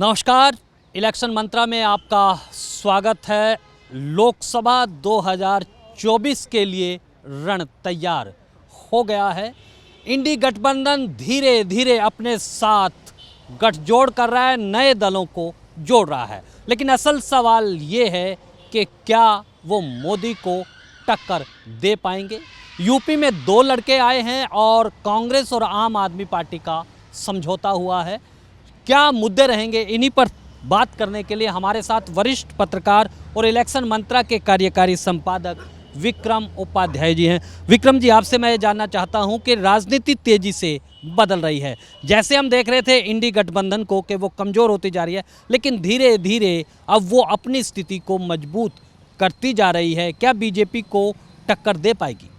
नमस्कार, इलेक्शन मंत्रा में आपका स्वागत है। लोकसभा 2024 के लिए रण तैयार हो गया है। इंडी गठबंधन धीरे धीरे अपने साथ गठजोड़ कर रहा है, नए दलों को जोड़ रहा है। लेकिन असल सवाल ये है कि क्या वो मोदी को टक्कर दे पाएंगे। यूपी में दो लड़के आए हैं और कांग्रेस और आम आदमी पार्टी का समझौता हुआ है। क्या मुद्दे रहेंगे, इन्हीं पर बात करने के लिए हमारे साथ वरिष्ठ पत्रकार और इलेक्शन मंत्रा के कार्यकारी संपादक विक्रम उपाध्याय जी हैं। विक्रम जी, आपसे मैं ये जानना चाहता हूं कि राजनीति तेजी से बदल रही है। जैसे हम देख रहे थे इंडी गठबंधन को कि वो कमज़ोर होती जा रही है, लेकिन धीरे धीरे अब वो अपनी स्थिति को मजबूत करती जा रही है। क्या बीजेपी को टक्कर दे पाएगी?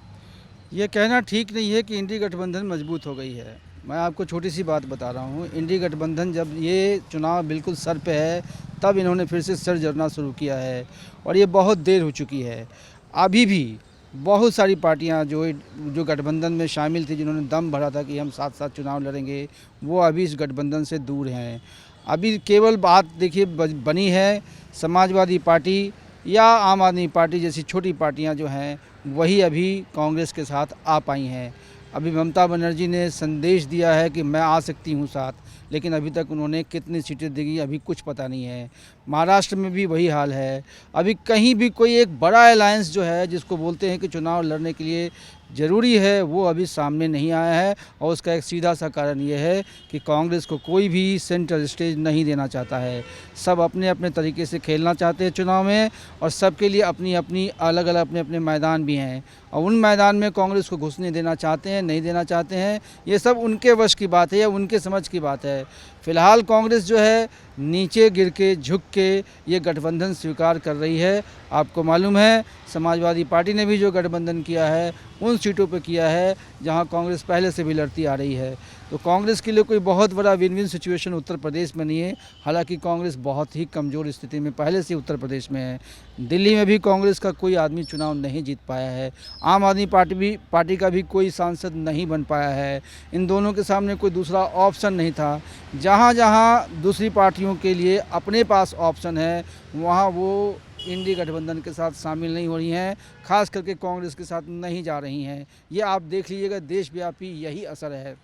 ये कहना ठीक नहीं है कि इंडी गठबंधन मजबूत हो गई है। मैं आपको छोटी सी बात बता रहा हूँ। इंडी गठबंधन जब ये चुनाव बिल्कुल सर पे है, तब इन्होंने फिर से सर जरना शुरू किया है और ये बहुत देर हो चुकी है। अभी भी बहुत सारी पार्टियां जो गठबंधन में शामिल थी, जिन्होंने दम भरा था कि हम साथ साथ चुनाव लड़ेंगे, वो अभी इस गठबंधन से दूर हैं। अभी केवल बात देखिए बनी है समाजवादी पार्टी या आम आदमी पार्टी जैसी छोटी पार्टियां जो हैं, वही अभी कांग्रेस के साथ आ पाई हैं। अभी ममता बनर्जी ने संदेश दिया है कि मैं आ सकती हूं साथ, लेकिन अभी तक उन्होंने कितनी सीटें देगी अभी कुछ पता नहीं है। महाराष्ट्र में भी वही हाल है। अभी कहीं भी कोई एक बड़ा अलायंस जो है, जिसको बोलते हैं कि चुनाव लड़ने के लिए ज़रूरी है, वो अभी सामने नहीं आया है। और उसका एक सीधा सा कारण ये है कि कांग्रेस को कोई भी सेंटर स्टेज नहीं देना चाहता है। सब अपने अपने तरीके से खेलना चाहते हैं चुनाव में, और सबके लिए अपनी अपनी अलग अलग अपने अपने मैदान भी हैं, और उन मैदान में कांग्रेस को घुसने देना चाहते हैं, नहीं देना चाहते हैं, ये सब उनके वश की बात है या उनके समझ की बात है। फ़िलहाल कांग्रेस जो है नीचे गिर के झुक के ये गठबंधन स्वीकार कर रही है। आपको मालूम है समाजवादी पार्टी ने भी जो गठबंधन किया है, उन सीटों पे किया है जहां कांग्रेस पहले से भी लड़ती आ रही है। तो कांग्रेस के लिए कोई बहुत बड़ा win win situation Uttar Pradesh में नहीं है। हालांकि कांग्रेस बहुत ही कमज़ोर स्थिति में पहले से उत्तर प्रदेश में है। दिल्ली में भी कांग्रेस का कोई आदमी चुनाव नहीं जीत पाया है। आम आदमी पार्टी का भी कोई सांसद नहीं बन पाया है। इन दोनों के सामने कोई दूसरा ऑप्शन नहीं था। जहाँ जहाँ दूसरी पार्टियों के लिए अपने पास ऑप्शन है, वहाँ वो इंडी गठबंधन के साथ शामिल नहीं हो रही हैं, खास करके कांग्रेस के साथ नहीं जा रही हैं। ये आप देख लीजिएगा, देशव्यापी यही असर है।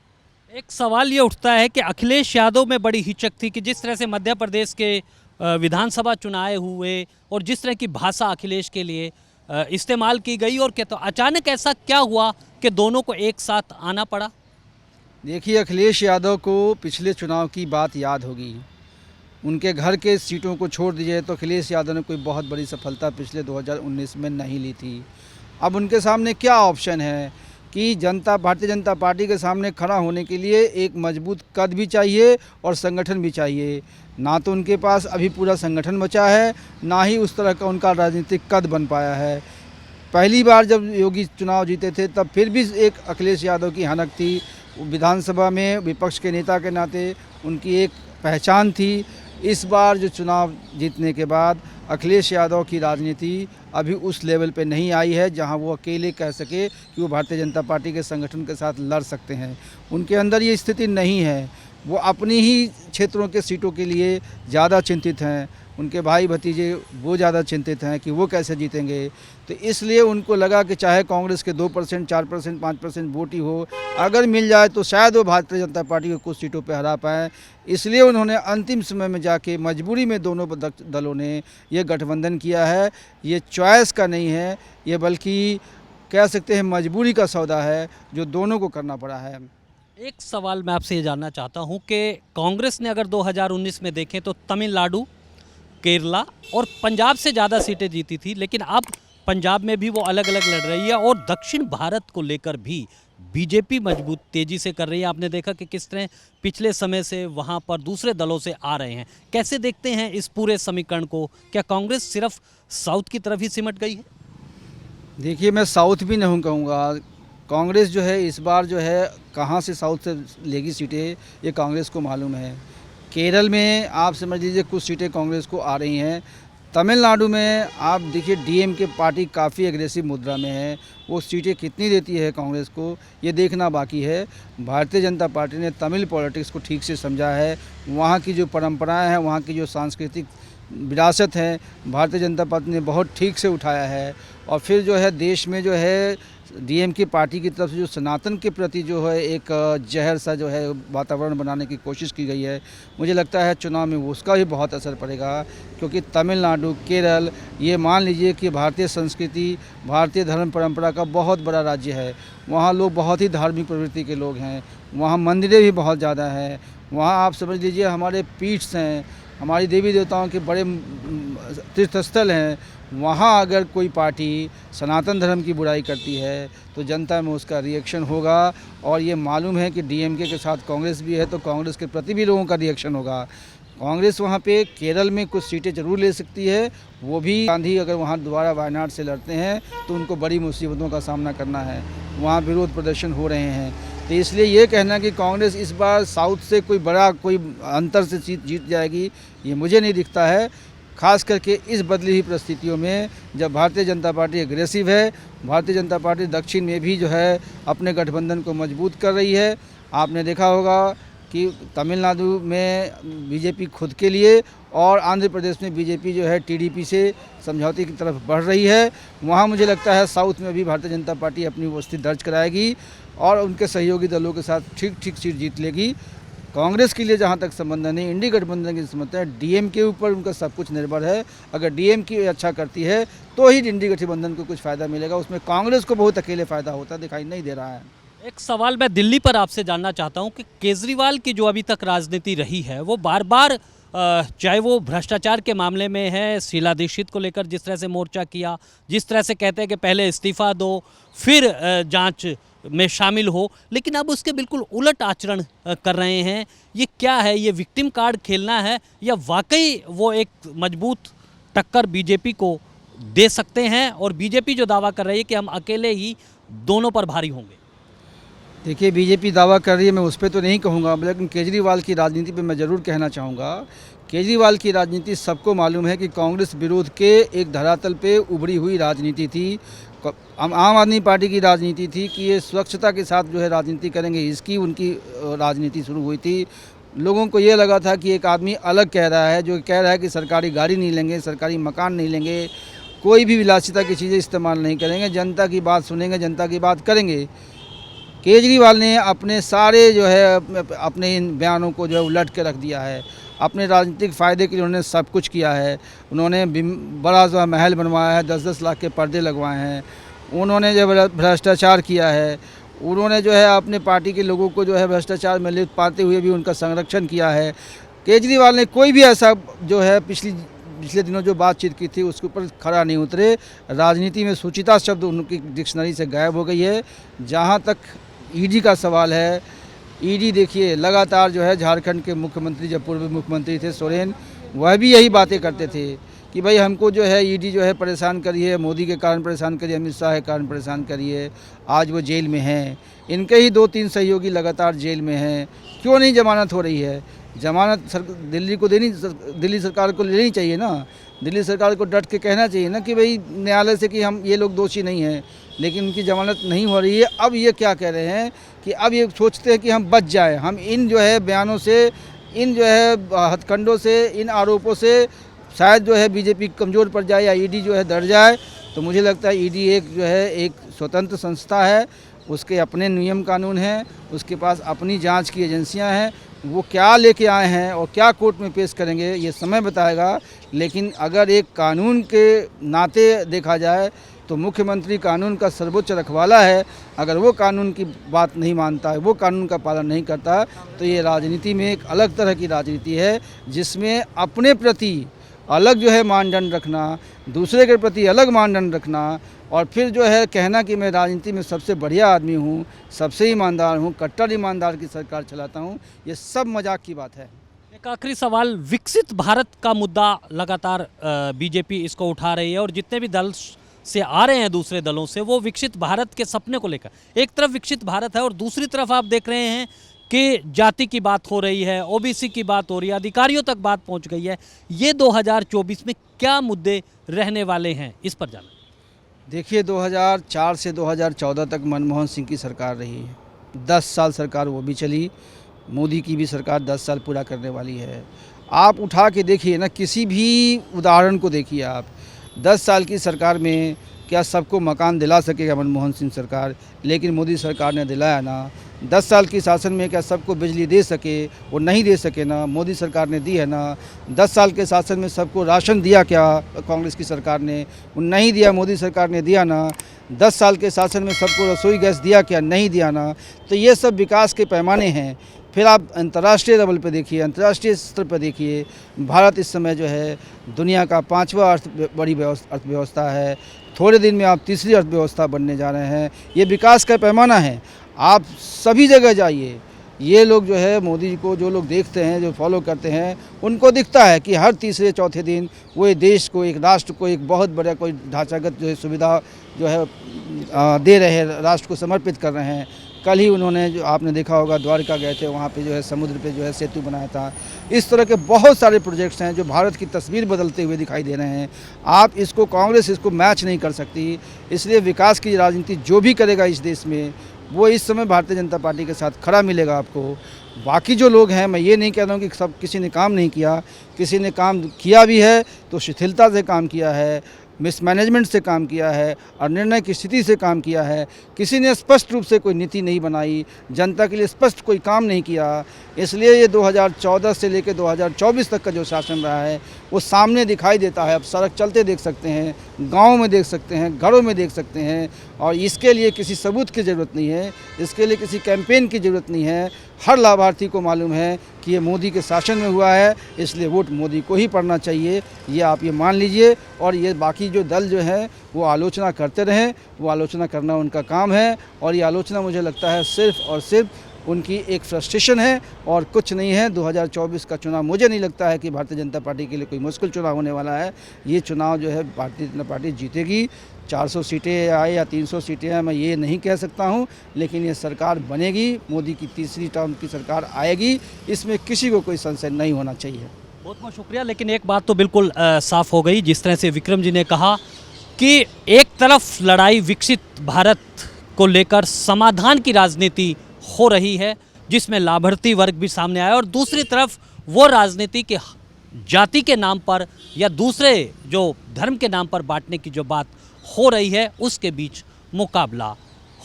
एक सवाल ये उठता है कि अखिलेश यादव में बड़ी हिचक थी कि जिस तरह से मध्य प्रदेश के विधानसभा चुनाव हुए और जिस तरह की भाषा अखिलेश के लिए इस्तेमाल की गई, और क्या तो अचानक ऐसा क्या हुआ कि दोनों को एक साथ आना पड़ा? देखिए, अखिलेश यादव को पिछले चुनाव की बात याद होगी। उनके घर के सीटों को छोड़ दीजिए तो अखिलेश यादव ने कोई बहुत बड़ी सफलता पिछले 2019 में नहीं ली थी। अब उनके सामने क्या ऑप्शन है कि भारतीय जनता पार्टी के सामने खड़ा होने के लिए एक मजबूत कद भी चाहिए और संगठन भी चाहिए। ना तो उनके पास अभी पूरा संगठन बचा है, ना ही उस तरह का उनका राजनीतिक कद बन पाया है। पहली बार जब योगी चुनाव जीते थे, तब फिर भी एक अखिलेश यादव की हनक थी। विधानसभा में विपक्ष के नेता के नाते उनकी एक पहचान थी। इस बार जो चुनाव जीतने के बाद अखिलेश यादव की राजनीति अभी उस लेवल पे नहीं आई है जहां वो अकेले कह सके कि वो भारतीय जनता पार्टी के संगठन के साथ लड़ सकते हैं। उनके अंदर ये स्थिति नहीं है। वो अपनी ही क्षेत्रों के सीटों के लिए ज़्यादा चिंतित हैं। उनके भाई भतीजे वो ज़्यादा चिंतित हैं कि वो कैसे जीतेंगे। तो इसलिए उनको लगा कि चाहे कांग्रेस के 2%, 4%, 5% वोट ही हो, अगर मिल जाए तो शायद वो भारतीय जनता पार्टी को कुछ सीटों पे हरा पाएँ। इसलिए उन्होंने अंतिम समय में जाके मजबूरी में दोनों दलों ने ये गठबंधन किया है। ये चॉइस का नहीं है, ये बल्कि कह सकते हैं मजबूरी का सौदा है जो दोनों को करना पड़ा है। एक सवाल मैं आपसे ये जानना चाहता हूँ कि कांग्रेस ने अगर 2019 में देखें तो तमिलनाडु, केरला और पंजाब से ज़्यादा सीटें जीती थी, लेकिन अब पंजाब में भी वो अलग अलग लड़ रही है और दक्षिण भारत को लेकर भी बीजेपी मजबूत तेजी से कर रही है। आपने देखा कि किस तरह पिछले समय से वहाँ पर दूसरे दलों से आ रहे हैं। कैसे देखते हैं इस पूरे समीकरण को? क्या कांग्रेस सिर्फ साउथ की तरफ ही सिमट गई है? देखिए, मैं साउथ भी नहीं कहूँगा। कांग्रेस जो है इस बार जो है कहाँ से साउथ से लेगी सीटें, ये कांग्रेस को मालूम है। केरल में आप समझ लीजिए कुछ सीटें कांग्रेस को आ रही हैं। तमिलनाडु में आप देखिए डीएमके पार्टी काफ़ी एग्रेसिव मुद्रा में है। वो सीटें कितनी देती है कांग्रेस को ये देखना बाकी है। भारतीय जनता पार्टी ने तमिल पॉलिटिक्स को ठीक से समझा है। वहाँ की जो परंपराएं हैं, वहाँ की जो सांस्कृतिक विरासत है, भारतीय जनता पार्टी ने बहुत ठीक से उठाया है। और फिर जो है देश में जो है डीएमके पार्टी की तरफ से जो सनातन के प्रति जो है एक जहर सा जो है वातावरण बनाने की कोशिश की गई है, मुझे लगता है चुनाव में उसका भी बहुत असर पड़ेगा। क्योंकि तमिलनाडु, केरल, ये मान लीजिए कि भारतीय संस्कृति, भारतीय धर्म परंपरा का बहुत बड़ा राज्य है। वहाँ लोग बहुत ही धार्मिक प्रवृत्ति के लोग हैं। वहाँ मंदिरें भी बहुत ज़्यादा हैं। वहाँ आप समझ लीजिए हमारे पीठ हैं, हमारी देवी देवताओं के बड़े तीर्थस्थल हैं। वहाँ अगर कोई पार्टी सनातन धर्म की बुराई करती है तो जनता में उसका रिएक्शन होगा। और ये मालूम है कि डीएमके के साथ कांग्रेस भी है, तो कांग्रेस के प्रति भी लोगों का रिएक्शन होगा। कांग्रेस वहाँ पे केरल में कुछ सीटें जरूर ले सकती है। वो भी गांधी अगर वहाँ दोबारा वायनाड से लड़ते हैं तो उनको बड़ी मुसीबतों का सामना करना है। वहाँ विरोध प्रदर्शन हो रहे हैं। तो इसलिए ये कहना कि कांग्रेस इस बार साउथ से कोई अंतर से जीत जाएगी, ये मुझे नहीं दिखता है। खास करके इस बदली हुई परिस्थितियों में जब भारतीय जनता पार्टी एग्रेसिव है, भारतीय जनता पार्टी दक्षिण में भी जो है अपने गठबंधन को मजबूत कर रही है। आपने देखा होगा कि तमिलनाडु में बीजेपी खुद के लिए और आंध्र प्रदेश में बीजेपी जो है टीडीपी से समझौते की तरफ बढ़ रही है। वहाँ मुझे लगता है साउथ में भी भारतीय जनता पार्टी अपनी उपस्थिति दर्ज कराएगी और उनके सहयोगी दलों के साथ ठीक सीट जीत लेगी। कांग्रेस के लिए जहाँ तक संबंध नहीं, इंडी गठबंधन की संबंध है, डीएम के ऊपर उनका सब कुछ निर्भर है। अगर डीएम की अच्छा करती है तो ही इंडी गठबंधन को कुछ फ़ायदा मिलेगा। उसमें कांग्रेस को बहुत अकेले फ़ायदा होता दिखाई नहीं दे रहा है। एक सवाल मैं दिल्ली पर आपसे जानना चाहता हूं कि केजरीवाल की जो अभी तक राजनीति रही है वो बार बार चाहे वो भ्रष्टाचार के मामले में है, शीला दीक्षित को लेकर जिस तरह से मोर्चा किया, जिस तरह से कहते हैं कि पहले इस्तीफा दो फिर जांच में शामिल हो, लेकिन अब उसके बिल्कुल उलट आचरण कर रहे हैं। ये क्या है? ये विक्टिम कार्ड खेलना है या वाकई वो एक मजबूत टक्कर बीजेपी को दे सकते हैं और बीजेपी जो दावा कर रही है कि हम अकेले ही दोनों पर भारी होंगे? देखिए बीजेपी दावा कर रही है, मैं उस पर तो नहीं कहूँगा, लेकिन केजरीवाल की राजनीति पे मैं ज़रूर कहना चाहूँगा। केजरीवाल की राजनीति सबको मालूम है कि कांग्रेस विरोध के एक धरातल पे उभरी हुई राजनीति थी। आम आदमी पार्टी की राजनीति थी कि ये स्वच्छता के साथ जो है राजनीति करेंगे, इसकी उनकी राजनीति शुरू हुई थी। लोगों को ये लगा था कि एक आदमी अलग कह रहा है, जो कह रहा है कि सरकारी गाड़ी नहीं लेंगे, सरकारी मकान नहीं लेंगे, कोई भी विलासिता की चीज़ें इस्तेमाल नहीं करेंगे, जनता की बात सुनेंगे, जनता की बात करेंगे। केजरीवाल ने अपने सारे जो है अपने इन बयानों को जो है उलट के रख दिया है। अपने राजनीतिक फ़ायदे के लिए उन्होंने सब कुछ किया है। उन्होंने बड़ा सा महल बनवाया है, 10-10 लाख के पर्दे लगवाए हैं। उन्होंने जो भ्रष्टाचार किया है, उन्होंने जो है अपने पार्टी के लोगों को जो है भ्रष्टाचार में लिप्त पाते हुए भी उनका संरक्षण किया है। केजरीवाल ने कोई भी ऐसा जो है पिछले दिनों जो बातचीत की थी उसके ऊपर खड़ा नहीं उतरे। राजनीति में सूचिता शब्द उनकी डिक्शनरी से गायब हो गई है। जहाँ तक ईडी का सवाल है, ईडी देखिए लगातार जो है झारखंड के मुख्यमंत्री, जब पूर्व मुख्यमंत्री थे सोरेन, वह भी यही बातें करते थे कि भाई हमको जो है ईडी जो है परेशान करिए, मोदी के कारण परेशान करिए, अमित शाह के कारण परेशान करिए। आज वो जेल में हैं, इनके ही 2-3 सहयोगी लगातार जेल में हैं। क्यों नहीं जमानत हो रही है? जमानत दिल्ली सरकार को लेनी चाहिए ना। दिल्ली सरकार को डट के कहना चाहिए ना कि भाई न्यायालय से कि हम ये लोग दोषी नहीं हैं, लेकिन उनकी जमानत नहीं हो रही है। अब ये क्या कह रहे हैं कि अब ये सोचते हैं कि हम बच जाए, हम इन जो है बयानों से, इन जो है हथकंडों से, इन आरोपों से शायद जो है बीजेपी कमज़ोर पड़ जाए या ईडी जो है डर जाए। तो मुझे लगता है ईडी एक जो है एक स्वतंत्र संस्था है, उसके अपने नियम कानून हैं, उसके पास अपनी जांच की एजेंसियां हैं। वो क्या लेके आए हैं और क्या कोर्ट में पेश करेंगे ये समय बताएगा। लेकिन अगर एक कानून के नाते देखा जाए तो मुख्यमंत्री कानून का सर्वोच्च रखवाला है। अगर वो कानून की बात नहीं मानता है, वो कानून का पालन नहीं करता, तो ये राजनीति में एक अलग तरह की राजनीति है, जिसमें अपने प्रति अलग जो है मानदंड रखना, दूसरे के प्रति अलग मानदंड रखना, और फिर जो है कहना कि मैं राजनीति में सबसे बढ़िया आदमी हूँ, सबसे ईमानदार हूँ, कट्टर ईमानदार की सरकार चलाता हूँ, ये सब मजाक की बात है। एक आखिरी सवाल, विकसित भारत का मुद्दा लगातार बीजेपी इसको उठा रही है और जितने भी दल से आ रहे हैं दूसरे दलों से, वो विकसित भारत के सपने को लेकर, एक तरफ विकसित भारत है और दूसरी तरफ आप देख रहे हैं कि जाति की बात हो रही है, ओबीसी की बात हो रही है, अधिकारियों तक बात पहुंच गई है। ये 2024 में क्या मुद्दे रहने वाले हैं, इस पर जाना। देखिए 2004 से 2014 तक मनमोहन सिंह की सरकार रही है। 10 साल सरकार वो भी चली। मोदी की भी सरकार 10 साल पूरा करने वाली है। आप उठा के देखिए ना, किसी भी उदाहरण को देखिए आप। 10 साल की सरकार में क्या सबको मकान दिला सकेगा मनमोहन सिंह सरकार? लेकिन मोदी सरकार ने दिलाया ना। 10 साल की शासन में क्या सबको बिजली दे सके? वो नहीं दे सके ना, मोदी सरकार ने दी है ना। 10 साल के शासन में सबको राशन दिया क्या कांग्रेस की सरकार ने? वो नहीं दिया, मोदी सरकार ने दिया ना। 10 साल के शासन में सबको रसोई गैस दिया क्या? नहीं दिया ना। तो ये सब विकास के पैमाने हैं। फिर आप अंतर्राष्ट्रीय लेवल पे देखिए, अंतर्राष्ट्रीय स्तर पर देखिए, भारत इस समय जो है दुनिया का 5वां बड़ी अर्थव्यवस्था है। थोड़े दिन में आप तीसरी अर्थव्यवस्था बनने जा रहे हैं। ये विकास का पैमाना है। आप सभी जगह जाइए, ये लोग जो है मोदी जी को जो लोग देखते हैं, जो फॉलो करते हैं, उनको दिखता है कि हर तीसरे चौथे दिन वो देश को, एक राष्ट्र को एक बहुत बड़ा कोई ढांचागत जो है सुविधा जो है दे रहे हैं, राष्ट्र को समर्पित कर रहे हैं। कल ही उन्होंने, जो आपने देखा होगा, द्वारका गए थे, वहाँ पे जो है समुद्र पे जो है सेतु बनाया था। इस तरह के बहुत सारे प्रोजेक्ट्स हैं जो भारत की तस्वीर बदलते हुए दिखाई दे रहे हैं। आप इसको, कांग्रेस इसको मैच नहीं कर सकती। इसलिए विकास की राजनीति जो भी करेगा इस देश में, वो इस समय भारतीय जनता पार्टी के साथ खड़ा मिलेगा आपको। बाकी जो लोग हैं, मैं ये नहीं कह रहा हूँ कि सब किसी ने काम नहीं किया, किसी ने काम किया भी है तो शिथिलता से काम किया है, मिसमैनेजमेंट से काम किया है और निर्णय की स्थिति से काम किया है। किसी ने स्पष्ट रूप से कोई नीति नहीं बनाई, जनता के लिए स्पष्ट कोई काम नहीं किया। इसलिए ये 2014 से लेकर 2024 तक का जो शासन रहा है वो सामने दिखाई देता है। अब सड़क चलते देख सकते हैं, गाँव में देख सकते हैं, घरों में देख सकते हैं। और इसके लिए किसी सबूत की ज़रूरत नहीं है, इसके लिए किसी कैंपेन की ज़रूरत नहीं है। हर लाभार्थी को मालूम है कि ये मोदी के शासन में हुआ है, इसलिए वोट मोदी को ही पड़ना चाहिए। ये आप ये मान लीजिए। और ये बाकी जो दल जो है वो आलोचना करते रहें, वो आलोचना करना उनका काम है। और ये आलोचना मुझे लगता है सिर्फ़ और सिर्फ उनकी एक फ्रस्ट्रेशन है और कुछ नहीं है। 2024 का चुनाव मुझे नहीं लगता है कि भारतीय जनता पार्टी के लिए कोई मुश्किल चुनाव होने वाला है। ये चुनाव जो है भारतीय जनता पार्टी जीतेगी। 400 सीटें आए या 300 सीटें आए, मैं ये नहीं कह सकता हूँ, लेकिन ये सरकार बनेगी। मोदी की तीसरी टर्म की सरकार आएगी, इसमें किसी को कोई संशय नहीं होना चाहिए। बहुत बहुत शुक्रिया। लेकिन एक बात तो बिल्कुल साफ हो गई, जिस तरह से विक्रम जी ने कहा कि एक तरफ लड़ाई विकसित भारत को लेकर समाधान की राजनीति हो रही है, जिसमें लाभार्थी वर्ग भी सामने आया, और दूसरी तरफ वो राजनीति के जाति के नाम पर या दूसरे जो धर्म के नाम पर बांटने की जो बात हो रही है, उसके बीच मुकाबला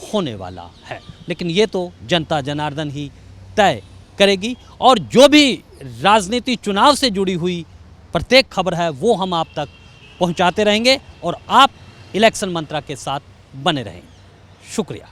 होने वाला है। लेकिन ये तो जनता जनार्दन ही तय करेगी। और जो भी राजनीति चुनाव से जुड़ी हुई प्रत्येक खबर है वो हम आप तक पहुंचाते रहेंगे, और आप इलेक्शन मंत्रा के साथ बने रहें। शुक्रिया।